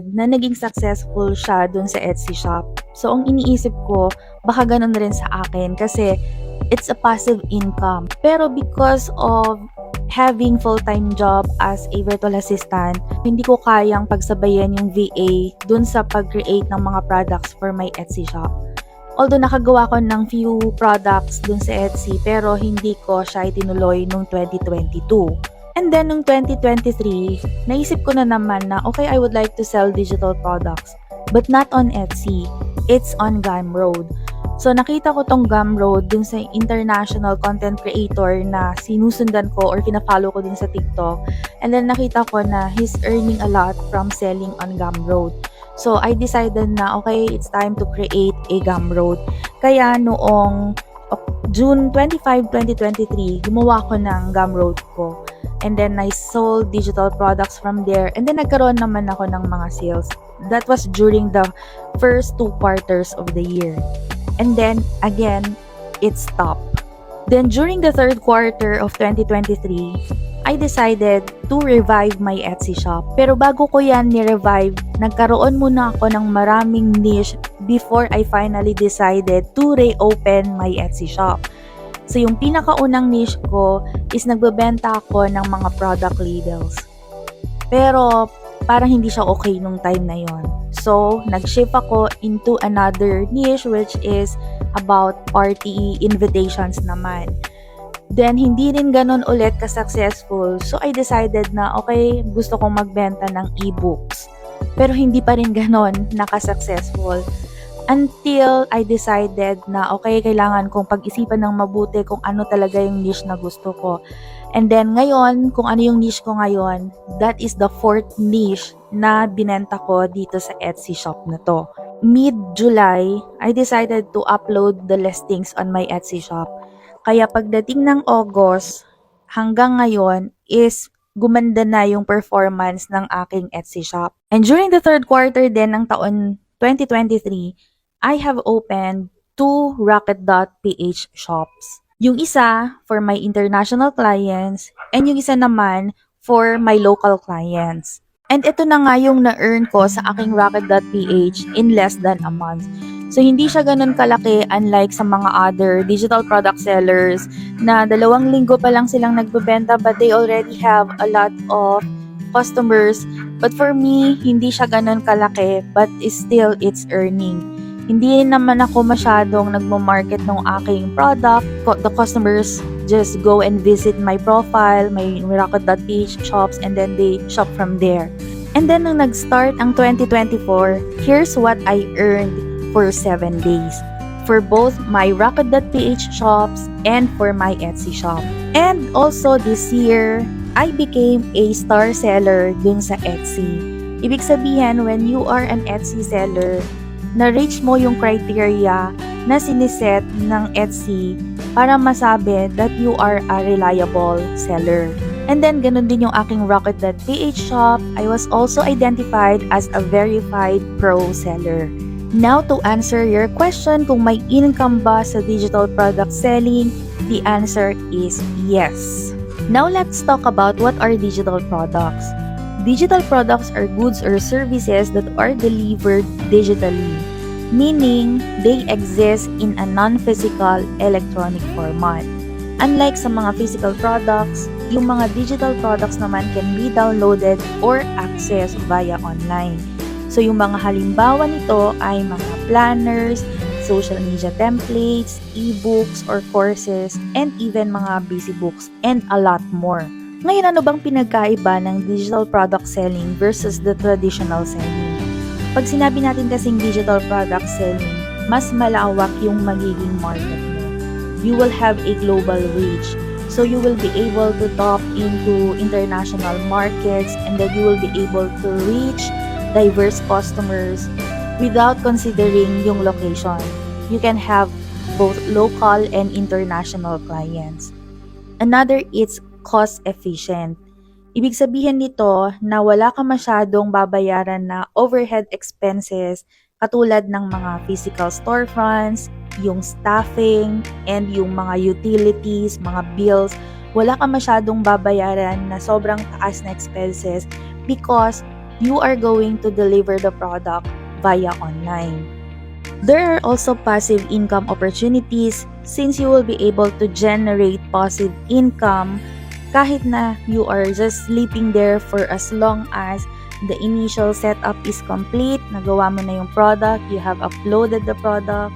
na naging successful siya dun sa Etsy shop. So, ang iniisip ko, baka ganun rin sa akin kasi it's a passive income. Pero because of having full-time job as a virtual assistant, hindi ko kayang pagsabayan yung VA dun sa pag-create ng mga products for my Etsy shop. Although nakagawa ko ng few products dun sa Etsy, pero hindi ko siya itinuloy nung 2022. And then, nung 2023, naisip ko na naman na, okay, I would like to sell digital products. But not on Etsy. It's on Gumroad. So, nakita ko tong Gumroad dun sa international content creator na sinusundan ko or pina-follow ko din sa TikTok. And then, nakita ko na he's earning a lot from selling on Gumroad. So, I decided na, okay, it's time to create a Gumroad. Kaya noong June 25, 2023, gumawa ko ng Gumroad ko. And then, I sold digital products from there. And then, nagkaroon naman ako ng mga sales. That was during the first 2 quarters of the year. And then, again, it stopped. Then, during the 3rd quarter of 2023, I decided to revive my Etsy shop. Pero bago ko yan ni-revive, nagkaroon muna ako ng maraming niche before I finally decided to reopen my Etsy shop. So, yung pinakaunang niche ko is nagbebenta ako ng mga product labels. Pero, parang hindi siya okay nung time na yon. So, nag-shift ako into another niche which is about party invitations naman. Then, hindi rin ganun ulit ka-successful. So, I decided na, okay, gusto kong magbenta ng e-books. Pero, hindi pa rin ganun naka-successful. Until I decided na, okay, kailangan kong pag-isipan ng mabuti kung ano talaga yung niche na gusto ko. And then, ngayon, kung ano yung niche ko ngayon, that is the 4th niche na binenta ko dito sa Etsy shop na to. Mid-July, I decided to upload the listings on my Etsy shop. Kaya pagdating ng August, hanggang ngayon is gumanda na yung performance ng aking Etsy shop. And during the 3rd quarter din ng taon 2023, I have opened 2 Rocket.ph shops. Yung isa for my international clients and yung isa naman for my local clients. And ito na nga yung na-earn ko sa aking Rocket.ph in less than a month. So, hindi siya ganun kalaki unlike sa mga other digital product sellers na 2 linggo pa lang silang nagbebenta but they already have a lot of customers. But for me, hindi siya ganun kalaki but still it's earning. Hindi naman ako masyadong nagmo-market ng aking product. The customers just go and visit my profile, my Rocket.ph shops, and then they shop from there. And then, nung nag-start ang 2024, here's what I earned for 7 days. For both my Rocket.ph shops and for my Etsy shop. And also this year, I became a star seller dun sa Etsy. Ibig sabihin, when you are an Etsy seller, na-reach mo yung criteria na siniset ng Etsy para masabi that you are a reliable seller. And then, ganun din yung aking Rocket.ph shop. I was also identified as a verified pro seller. Now, to answer your question kung may income ba sa digital product selling, the answer is yes. Now, let's talk about what are digital products. Digital products are goods or services that are delivered digitally, meaning they exist in a non-physical electronic format. Unlike sa mga physical products, yung mga digital products naman can be downloaded or accessed via online. So yung mga halimbawa nito ay mga planners, social media templates, e-books or courses, and even mga busy books, and a lot more. Ngayon, ano bang pinagkaiba ng digital product selling versus the traditional selling? Pag sinabi natin kasing digital product selling, mas malawak yung magiging market mo. You will have a global reach. So you will be able to tap into international markets and then you will be able to reach diverse customers without considering yung location. You can have both local and international clients. Another, it's cost efficient. Ibig sabihin nito na wala ka masyadong babayaran na overhead expenses katulad ng mga physical storefronts, yung staffing, and yung mga utilities, mga bills. Wala ka masyadong babayaran na sobrang taas na expenses because you are going to deliver the product via online. There are also passive income opportunities since you will be able to generate passive income kahit na you are just sleeping there for as long as the initial setup is complete, nagawa mo na yung product, you have uploaded the product,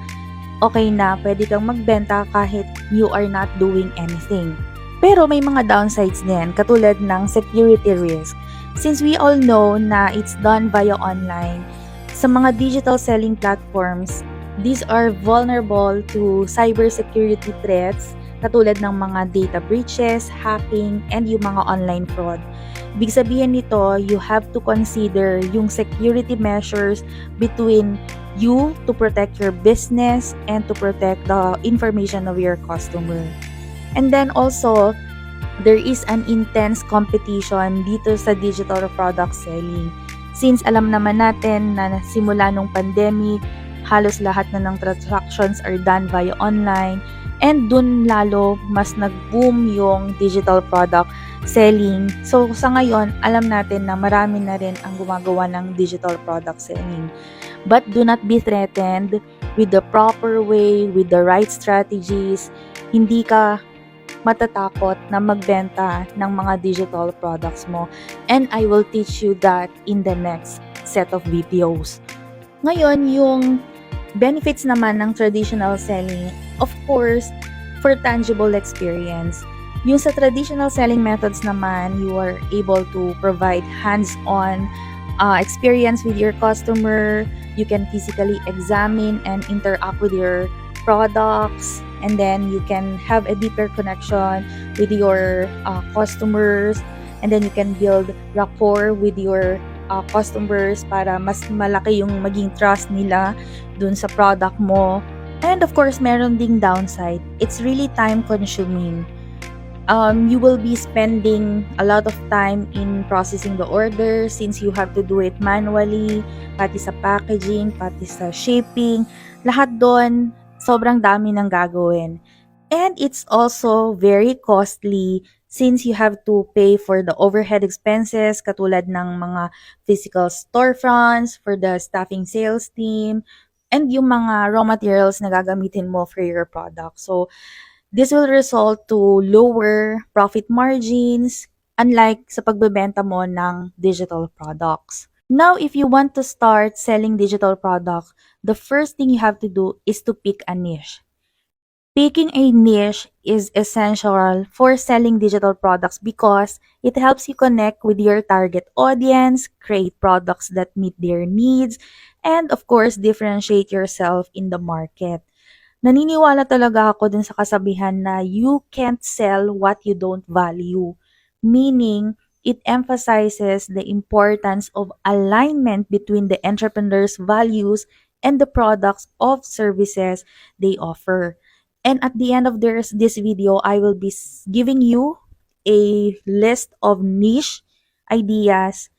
okay na, pwede kang magbenta kahit you are not doing anything. Pero may mga downsides din, katulad ng security risk. Since we all know na it's done via online, sa mga digital selling platforms, these are vulnerable to cybersecurity threats katulad ng mga data breaches, hacking, and yung mga online fraud. Ibig sabihin nito, you have to consider yung security measures between you to protect your business and to protect the information of your customer. And then also, there is an intense competition dito sa digital product selling. Since alam naman natin na simula nung pandemic, halos lahat na ng transactions are done via online, and dun lalo mas nag-boom yung digital product selling. So sa ngayon, alam natin na marami na rin ang gumagawa ng digital product selling. But do not be threatened. With the proper way, with the right strategies, hindi ka matatakot na magbenta ng mga digital products mo. And I will teach you that in the next set of videos. Ngayon, yung benefits naman ng traditional selling, of course, for tangible experience. Yung sa traditional selling methods naman, you are able to provide hands-on experience with your customer. You can physically examine and interact with your products, and then you can have a deeper connection with your customers, and then you can build rapport with your customers para mas malaki yung maging trust nila dun sa product mo. And of course, meron ding downside. It's really time consuming. You will be spending a lot of time in processing the order since you have to do it manually, pati sa packaging, pati sa shipping, lahat doon, sobrang dami ng gagawin. And it's also very costly since you have to pay for the overhead expenses katulad ng mga physical storefronts, for the staffing sales team, and yung mga raw materials na gagamitin mo for your product. So, this will result to lower profit margins unlike sa pagbebenta mo ng digital products. Now, if you want to start selling digital products, the first thing you have to do is to pick a niche. Picking a niche is essential for selling digital products because it helps you connect with your target audience, create products that meet their needs, and of course, differentiate yourself in the market. Naniniwala talaga ako dun sa kasabihan na you can't sell what you don't value. Meaning, it emphasizes the importance of alignment between the entrepreneur's values and the products of services they offer. And at the end of this video, I will be giving you a list of niche ideas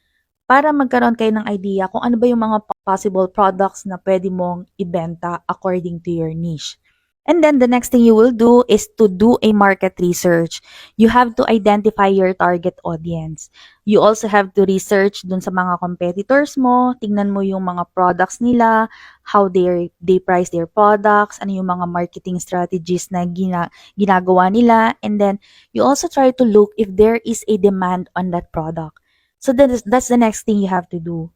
para magkaroon kayo ng idea kung ano ba yung mga possible products na pwede mong ibenta according to your niche. And then the next thing you will do is to do a market research. You have to identify your target audience. You also have to research dun sa mga competitors mo, tingnan mo yung mga products nila, how they price their products, ano yung mga marketing strategies na ginagawa nila, and then you also try to look if there is a demand on that product. So that's the next thing you have to do.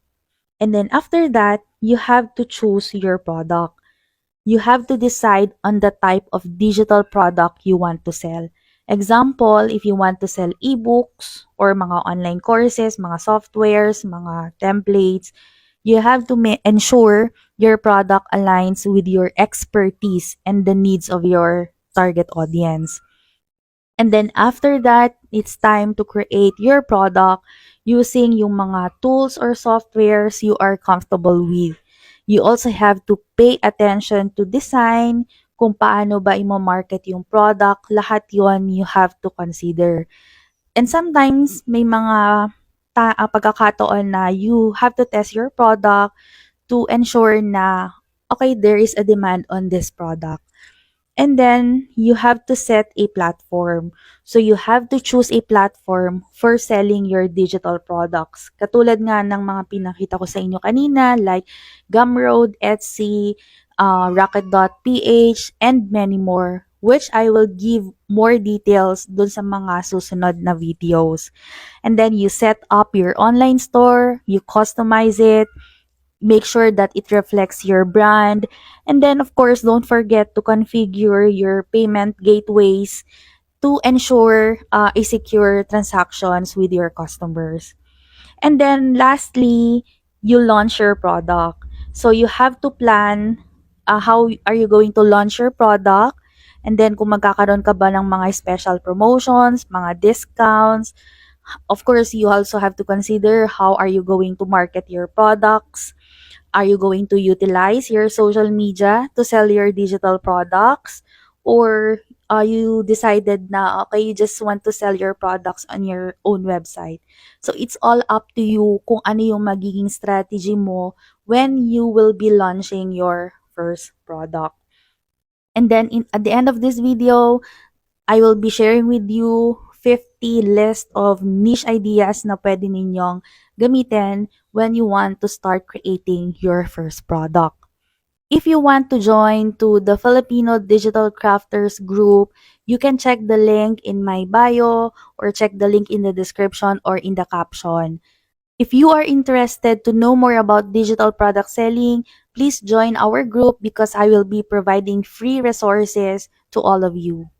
And then after that, you have to choose your product. You have to decide on the type of digital product you want to sell. Example, if you want to sell ebooks or mga online courses, mga softwares, mga templates, you have to ensure your product aligns with your expertise and the needs of your target audience. And then after that, it's time to create your product using yung mga tools or softwares you are comfortable with. You also have to pay attention to design, kung paano ba imo-market yung product, lahat yon you have to consider. And sometimes may mga pagkakataon na you have to test your product to ensure na okay, there is a demand on this product. And then, you have to set a platform. So, you have to choose a platform for selling your digital products. Katulad nga ng mga pinakita ko sa inyo kanina, like Gumroad, Etsy, Rocket.ph, and many more, which I will give more details dun sa mga susunod na videos. And then, you set up your online store, you customize it, make sure that it reflects your brand. And then, of course, don't forget to configure your payment gateways to ensure a secure transactions with your customers. And then, lastly, you launch your product. So, you have to plan how are you going to launch your product. And then, kung magkakaroon ka ba ng mga special promotions, mga discounts. Of course, you also have to consider how are you going to market your products. Are you going to utilize your social media to sell your digital products? Or you decided na, okay, you just want to sell your products on your own website? So, it's all up to you kung ano yung magiging strategy mo when you will be launching your first product. And then, at the end of this video, I will be sharing with you 50 list of niche ideas na pwede ninyong gamitin when you want to start creating your first product. If you want to join to the Filipino Digital Crafters group, you can check the link in my bio or check the link in the description or in the caption. If you are interested to know more about digital product selling, please join our group because I will be providing free resources to all of you.